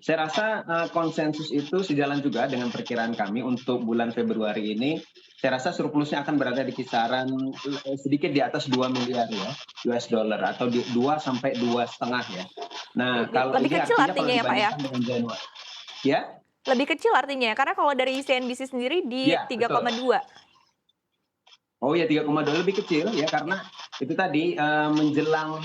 Saya rasa, konsensus itu sejalan juga dengan perkiraan kami untuk bulan Februari ini. Saya rasa surplusnya akan berada di kisaran, sedikit di atas 2 miliar ya, US dollar atau 2 sampai 2,5 ya. Nah, kalau Lebih ini kecil artinya kalau artinya ya, Pak, ya? dibandingkan dengan Januari ya? Lebih kecil artinya ya? Karena kalau dari CNBC sendiri di Iya, betul. 3,2. Oh ya 3,2 lebih kecil ya karena itu tadi, menjelang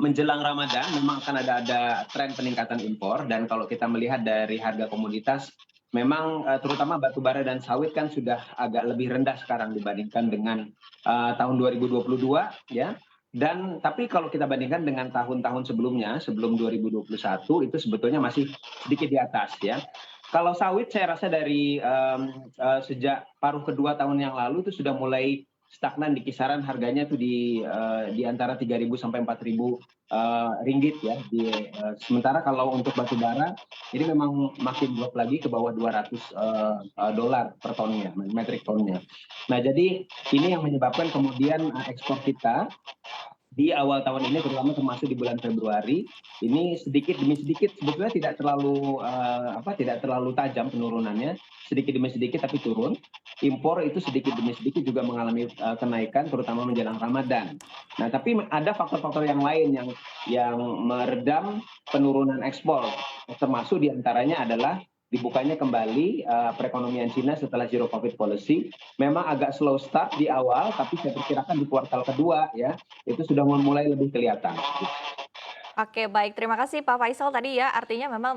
menjelang Ramadan memang akan ada tren peningkatan impor dan kalau kita melihat dari harga komoditas memang, terutama batu bara dan sawit kan sudah agak lebih rendah sekarang dibandingkan dengan, tahun 2022 ya. Dan tapi kalau kita bandingkan dengan tahun-tahun sebelumnya, sebelum 2021 itu sebetulnya masih sedikit di atas ya. Kalau sawit saya rasa dari, sejak paruh kedua tahun yang lalu itu sudah mulai stagnan di kisaran harganya tuh di antara 3.000 sampai 4.000 ringgit ya. Sementara kalau untuk batu bara ini memang makin drop lagi ke bawah 200 dolar per tonnya, metrik tonnya. Nah, jadi ini yang menyebabkan kemudian ekspor kita di awal tahun ini terutama termasuk di bulan Februari, ini sedikit demi sedikit sebetulnya tidak terlalu tajam penurunannya, sedikit demi sedikit tapi turun. Impor itu sedikit demi sedikit juga mengalami, kenaikan terutama menjelang Ramadan. Nah, tapi ada faktor-faktor yang lain yang meredam penurunan ekspor, termasuk di antaranya adalah dibukanya kembali, perekonomian Cina setelah zero covid policy. Memang agak slow start di awal, tapi saya perkirakan di kuartal kedua ya, itu sudah mulai lebih kelihatan. Oke, baik. Terima kasih Pak Faisal tadi ya, artinya memang,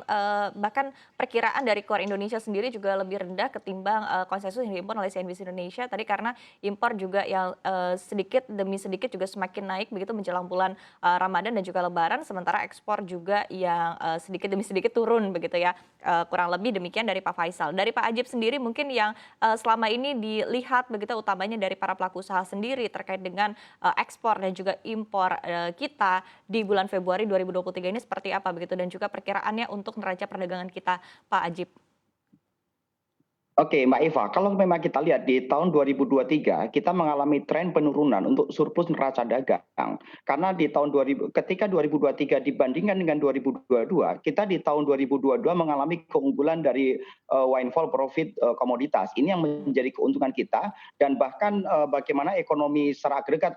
bahkan perkiraan dari Core Indonesia sendiri juga lebih rendah ketimbang, konsensus yang diimpor oleh CNBC Indonesia tadi karena impor juga yang, sedikit demi sedikit juga semakin naik begitu menjelang bulan, Ramadan dan juga Lebaran, sementara ekspor juga yang, sedikit demi sedikit turun begitu ya, kurang lebih demikian dari Pak Faisal. Dari Pak Ajib sendiri mungkin yang, selama ini dilihat begitu utamanya dari para pelaku usaha sendiri terkait dengan, ekspor dan juga impor, kita di bulan Februari 2023 ini seperti apa begitu dan juga perkiraannya untuk neraca perdagangan kita, Pak Ajib? Oke, Mbak Eva, kalau memang kita lihat di tahun 2023 kita mengalami tren penurunan untuk surplus neraca dagang. Karena di tahun 2000 ketika 2023 dibandingkan dengan 2022, kita di tahun 2022 mengalami keunggulan dari windfall profit komoditas. Ini yang menjadi keuntungan kita dan bahkan bagaimana ekonomi secara agregat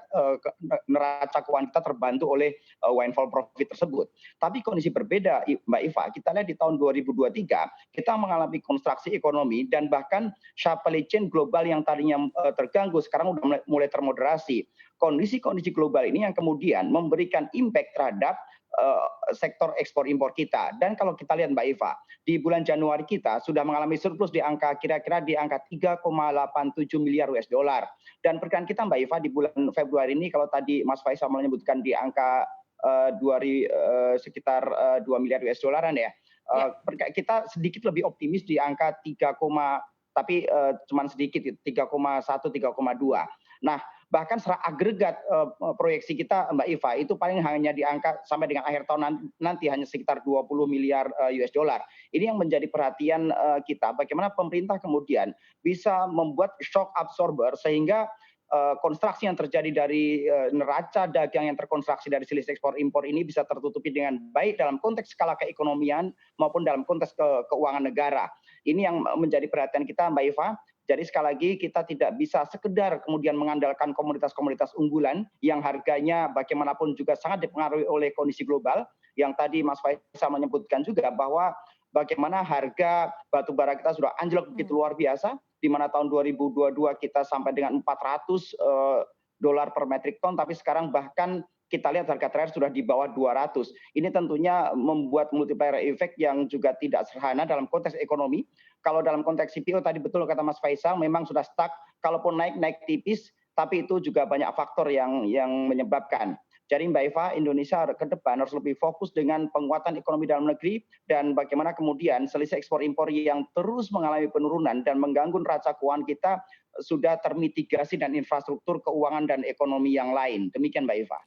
neraca keuangan kita terbantu oleh windfall profit tersebut. Tapi kondisi berbeda, Mbak Eva, kita lihat di tahun 2023 kita mengalami konstruksi ekonomi dan bahkan supply chain global yang tadinya terganggu sekarang sudah mulai termoderasi. Kondisi-kondisi global ini yang kemudian memberikan impact terhadap sektor ekspor impor kita. Dan kalau kita lihat Mbak Eva, di bulan Januari kita sudah mengalami surplus di angka kira-kira di angka 3,87 miliar US dollar. Dan perkiraan kita Mbak Eva di bulan Februari ini kalau tadi Mas Faisal menyebutkan di angka sekitar 2 miliar US dollaran ya. Ya. Kita sedikit lebih optimis di angka 3, tapi cuma sedikit 3,1, 3,2. Nah, bahkan secara agregat proyeksi kita Mbak Iva itu paling hanya di angka sampai dengan akhir tahun nanti hanya sekitar 20 miliar US dollar. Ini yang menjadi perhatian kita bagaimana pemerintah kemudian bisa membuat shock absorber sehingga konstruksi yang terjadi dari neraca dagang yang terkonstruksi dari selisih ekspor impor ini bisa tertutupi dengan baik dalam konteks skala keekonomian maupun dalam konteks keuangan negara. Ini yang menjadi perhatian kita Mbak Eva. Jadi sekali lagi kita tidak bisa sekedar kemudian mengandalkan komoditas-komoditas unggulan yang harganya bagaimanapun juga sangat dipengaruhi oleh kondisi global. Yang tadi Mas Faisal menyebutkan juga bahwa bagaimana harga batu bara kita sudah anjlok begitu luar biasa, di mana tahun 2022 kita sampai dengan 400 dolar per metrik ton, tapi sekarang bahkan kita lihat harga terakhir sudah di bawah 200. Ini tentunya membuat multiplier effect yang juga tidak sederhana dalam konteks ekonomi. Kalau dalam konteks CPO tadi betul kata Mas Faisal, memang sudah stuck, kalaupun naik tipis, tapi itu juga banyak faktor yang menyebabkan. Jadi Mbak Eva, Indonesia ke depan harus lebih fokus dengan penguatan ekonomi dalam negeri dan bagaimana kemudian selisih ekspor impor yang terus mengalami penurunan dan mengganggu neraca keuangan kita sudah termitigasi dan infrastruktur keuangan dan ekonomi yang lain. Demikian Mbak Eva.